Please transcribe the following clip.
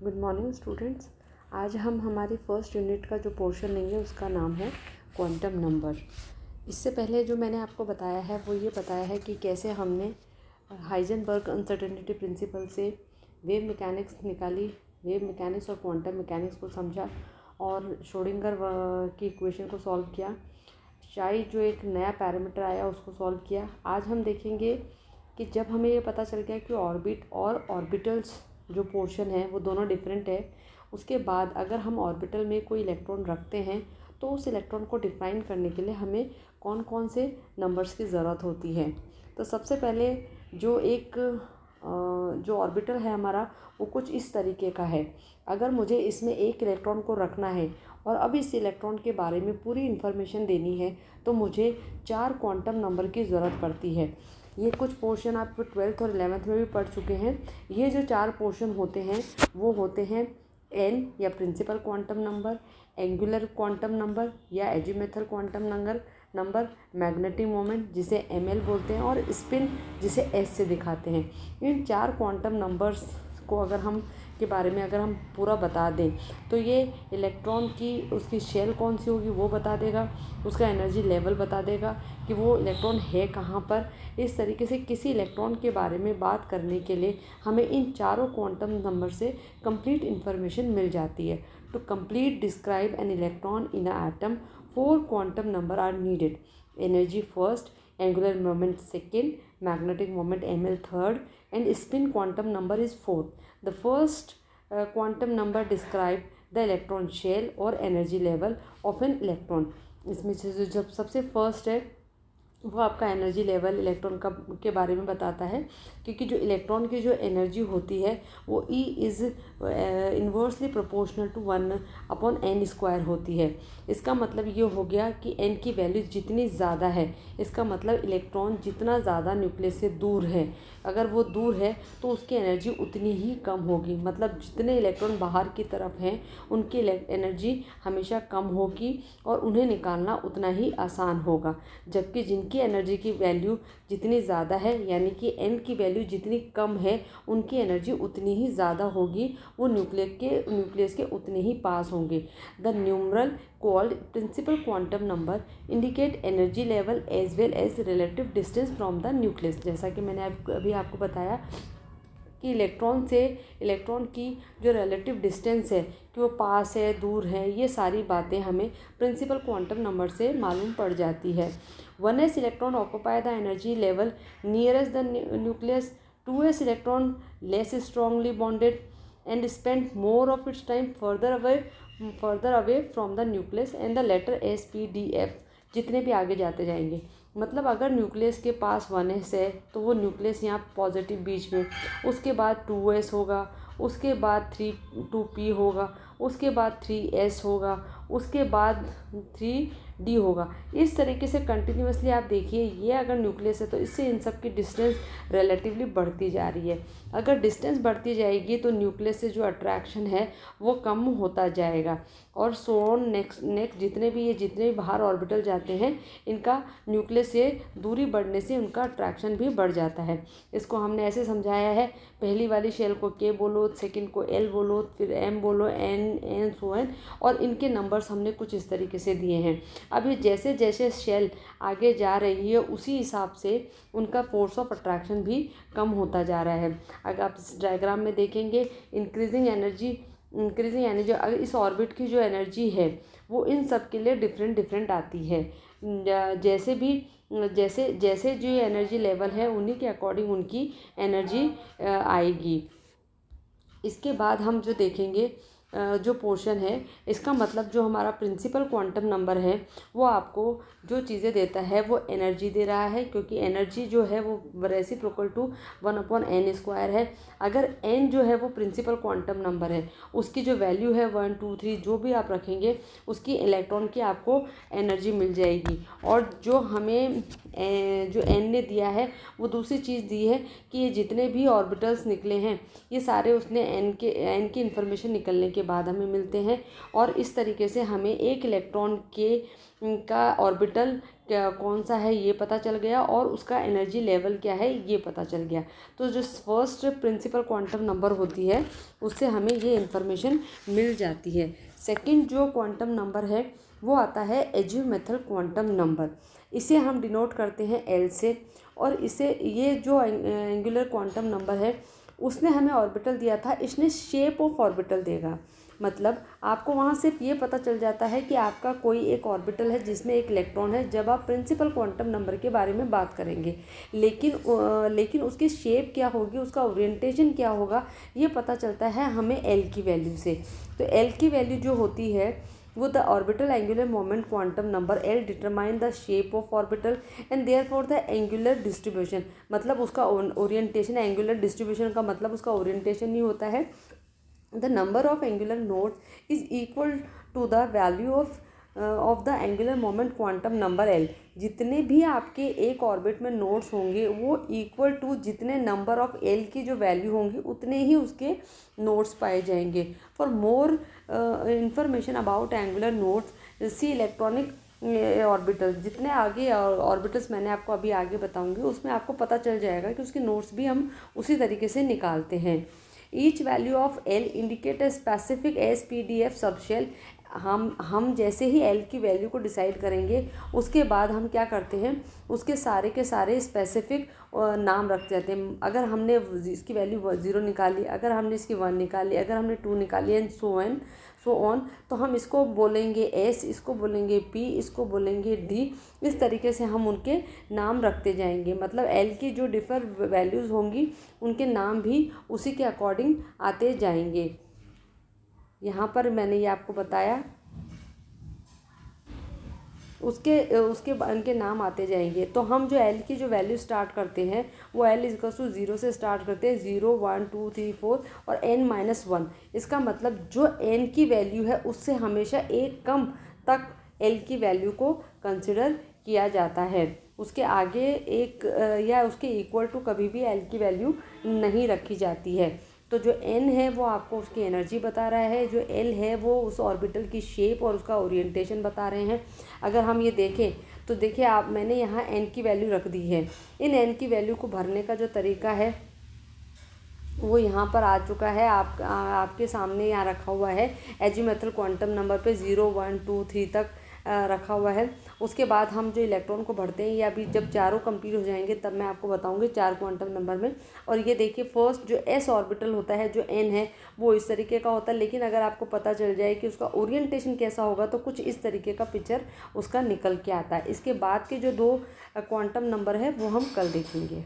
Good morning students. आज हम हमारी फर्स्ट यूनिट का जो पोर्शन लेंगे उसका नाम है क्वांटम नंबर। इससे पहले जो मैंने आपको बताया है वो ये बताया है कि कैसे हमने हाइजेनबर्ग अनसर्टेनिटी प्रिंसिपल से वेव मैकेनिक्स निकाली, वेव मैकेनिक्स और क्वांटम मैकेनिक्स को समझा और श्रोडिंगर की इक्वेशन को सॉल्व किया। शाई जो एक नया पैरामीटर आया उसको सॉल्व किया। आज हम देखेंगे कि जब हमें ये पता चल गया कि ऑर्बिट और ऑर्बिटल्स जो पोर्शन है वो दोनों डिफरेंट है, उसके बाद अगर हम ऑर्बिटल में कोई इलेक्ट्रॉन रखते हैं तो उस इलेक्ट्रॉन को डिफाइन करने के लिए हमें कौन कौन से नंबर्स की ज़रूरत होती है। तो सबसे पहले जो ऑर्बिटल है हमारा वो कुछ इस तरीके का है। अगर मुझे इसमें एक इलेक्ट्रॉन को रखना है और अब इस इलेक्ट्रॉन के बारे में पूरी इन्फॉर्मेशन देनी है तो मुझे 4 क्वांटम नंबर की ज़रूरत पड़ती है। ये कुछ पोर्शन आप 12th और 11th में भी पढ़ चुके हैं। ये जो 4 पोर्शन होते हैं वो होते हैं n या principal quantum number, angular quantum number या azimuthal quantum number, magnetic moment जिसे ml बोलते हैं और स्पिन जिसे s से दिखाते हैं। इन 4 क्वांटम नंबर्स को अगर हम पूरा बता दें तो ये इलेक्ट्रॉन की उसकी शेल कौन सी होगी वो बता देगा, उसका एनर्जी लेवल बता देगा कि वो इलेक्ट्रॉन है कहाँ पर। इस तरीके से किसी इलेक्ट्रॉन के बारे में बात करने के लिए हमें इन चारों क्वांटम नंबर से कंप्लीट इन्फॉर्मेशन मिल जाती है। To complete describe an electron in a atom 4 quantum number are needed. Energy first, angular moment second, magnetic moment ml third, and spin quantum number is fourth. The first quantum number describe the electron shell or energy level of an electron. इसमें से जब सबसे first है वो आपका energy level electron का के बारे में बताता है, क्योंकि जो इलेक्ट्रॉन की जो एनर्जी होती है वो E is inversely proportional to 1/n² होती है। इसका मतलब ये हो गया कि n की वैल्यू जितनी ज़्यादा है, इसका मतलब इलेक्ट्रॉन जितना ज़्यादा न्यूक्लियस से दूर है, अगर वो दूर है तो उसकी एनर्जी उतनी ही कम होगी। मतलब जितने इलेक्ट्रॉन बाहर की तरफ हैं उनकी एनर्जी हमेशा कम होगी और उन्हें निकालना उतना ही आसान होगा। जबकि जिनकी एनर्जी की वैल्यू जितनी ज़्यादा है यानी कि n की वैल्यू जितनी कम है उनकी एनर्जी उतनी ही ज़्यादा होगी, वो न्यूक्लियस के उतने ही पास होंगे। The numeral called principal quantum number indicate energy level as well as relative distance from the nucleus. जैसा कि मैंने अभी आपको बताया कि इलेक्ट्रॉन की जो रिलेटिव डिस्टेंस है कि वो पास है दूर है, ये सारी बातें हमें प्रिंसिपल क्वांटम नंबर से मालूम पड़ जाती है। 1s electron occupy the energy level nearest the nucleus, 2s electron less strongly bonded and spend more of its time further away from the nucleus and the latter s p d f जितने भी आगे जाते जाएंगे। मतलब अगर nucleus के पास 1s है तो वो न्यूक्लियस यहाँ पॉजिटिव बीच में, उसके बाद 2s होगा, उसके बाद 2p होगा, उसके बाद 3s होगा, उसके बाद 3d होगा। इस तरीके से कंटिन्यूसली आप देखिए, ये अगर न्यूक्लियस है तो इससे इन सब की डिस्टेंस रिलेटिवली बढ़ती जा रही है। अगर डिस्टेंस बढ़ती जाएगी तो न्यूक्लियस से जो अट्रैक्शन है वो कम होता जाएगा और सो ऑन नेक्स्ट जितने भी बाहर ऑर्बिटल जाते हैं इनका न्यूक्लियस से दूरी बढ़ने से उनका अट्रैक्शन भी बढ़ जाता है। इसको हमने ऐसे समझाया है, पहली वाली शेल को K बोलो, सेकंड को L बोलो, फिर M बोलो, N सो एन, और इनके नंबर्स हमने कुछ इस तरीके से दिए हैं। अभी जैसे जैसे शेल आगे जा रही है उसी हिसाब से उनका फोर्स ऑफ अट्रैक्शन भी कम होता जा रहा है। अगर आप इस डायग्राम में देखेंगे इंक्रीजिंग एनर्जी अगर इस ऑर्बिट की जो एनर्जी है वो इन सब के लिए डिफरेंट आती है। जैसे जो एनर्जी लेवल है उन्हीं के अकॉर्डिंग उनकी एनर्जी आएगी। इसके बाद हम जो देखेंगे जो पोर्शन है, इसका मतलब जो हमारा प्रिंसिपल क्वांटम नंबर है वो आपको जो चीज़ें देता है वो एनर्जी दे रहा है, क्योंकि एनर्जी जो है वो रेसिप्रोकल टू 1/n² है। अगर n जो है वो प्रिंसिपल क्वांटम नंबर है, उसकी जो वैल्यू है 1 2 3 जो भी आप रखेंगे उसकी इलेक्ट्रॉन की आपको एनर्जी मिल जाएगी। और जो हमें जो n ने दिया है वो दूसरी चीज़ दी है कि ये जितने भी ऑर्बिटल्स निकले हैं ये सारे उसने n की इन्फॉर्मेशन निकलने के बाद हमें मिलते हैं। और इस तरीके से हमें एक इलेक्ट्रॉन का ऑर्बिटल कौन सा है ये पता चल गया और उसका एनर्जी लेवल क्या है ये पता चल गया। तो जो फर्स्ट प्रिंसिपल क्वांटम नंबर होती है उससे हमें ये इन्फॉर्मेशन मिल जाती है। सेकंड जो क्वांटम नंबर है वो आता है एजीमुथल क्वांटम नंबर। इसे हम डिनोट करते हैं एल से। और इसे ये जो एंगुलर क्वांटम नंबर है उसने हमें ऑर्बिटल दिया था, इसने शेप ऑफ ऑर्बिटल देगा। मतलब आपको वहाँ सिर्फ ये पता चल जाता है कि आपका कोई एक ऑर्बिटल है जिसमें एक इलेक्ट्रॉन है जब आप प्रिंसिपल क्वांटम नंबर के बारे में बात करेंगे, लेकिन उसकी शेप क्या होगी, उसका ओरिएंटेशन क्या होगा, ये पता चलता है हमें एल की वैल्यू से। तो एल की वैल्यू जो होती है वो the orbital angular moment quantum number L determine the shape of orbital and therefore the angular distribution. मतलब उसका ओरिएंटेशन, एंगुलर डिस्ट्रीब्यूशन का मतलब उसका ओरिएंटेशन नहीं होता है। The number of angular nodes is equal to the value of the angular moment quantum number L। जितने भी आपके एक ऑर्बिट में नोड्स होंगे वो इक्वल टू जितने नंबर ऑफ L की जो वैल्यू होंगी उतने ही उसके नोड्स पाए जाएंगे। For more information about angular nodes see electronic orbital. जितने आगे ऑर्बिटल्स मैंने आपको अभी आगे बताऊंगी उसमें आपको पता चल जाएगा कि उसके नोड्स भी हम उसी तरीके से निकालते हैं। Each value of L indicate a specific SPDF subshell. हम जैसे ही एल की वैल्यू को डिसाइड करेंगे उसके बाद हम क्या करते हैं, उसके सारे के सारे स्पेसिफिक नाम रख देते हैं। अगर हमने इसकी वैल्यू 0 निकाली, अगर हमने इसकी 1 निकाली, अगर हमने 2 निकाली एंड सो ऑन, तो हम इसको बोलेंगे S, इसको बोलेंगे P, इसको बोलेंगे D। इस तरीके से हम उनके नाम रखते जाएंगे। मतलब L की जो डिफर वैल्यूज़ होंगी उनके नाम भी उसी के अकॉर्डिंग आते जाएंगे। यहाँ पर मैंने ये आपको बताया, उसके उनके नाम आते जाएंगे। तो हम जो L की जो वैल्यू स्टार्ट करते हैं वो L = 0 से स्टार्ट करते हैं, 0 1 2 3 4 और n-1। इसका मतलब जो n की वैल्यू है उससे हमेशा एक कम तक L की वैल्यू को कंसिडर किया जाता है। उसके आगे एक या उसके इक्वल टू कभी भी L की वैल्यू नहीं रखी जाती है। तो जो n है वो आपको उसकी एनर्जी बता रहा है, जो L है वो उस ऑर्बिटल की शेप और उसका ओरिएंटेशन बता रहे हैं। अगर हम ये देखें तो देखिए मैंने यहाँ n की वैल्यू रख दी है। इन n की वैल्यू को भरने का जो तरीका है वो यहाँ पर आ चुका है, आपके सामने यहाँ रखा हुआ है। एजीमुथल क्वांटम नंबर पे 0 1 2 3 तक रखा हुआ है। उसके बाद हम जो इलेक्ट्रॉन को भरते हैं या अभी जब चारों कंप्लीट हो जाएंगे तब मैं आपको बताऊंगी 4 क्वांटम नंबर में। और ये देखिए फर्स्ट जो S ऑर्बिटल होता है, जो N है, वो इस तरीके का होता है। लेकिन अगर आपको पता चल जाए कि उसका ओरिएंटेशन कैसा होगा तो कुछ इस तरीके का पिक्चर उसका निकल के आता है। इसके बाद के जो 2 क्वांटम नंबर है वो हम कल देखेंगे।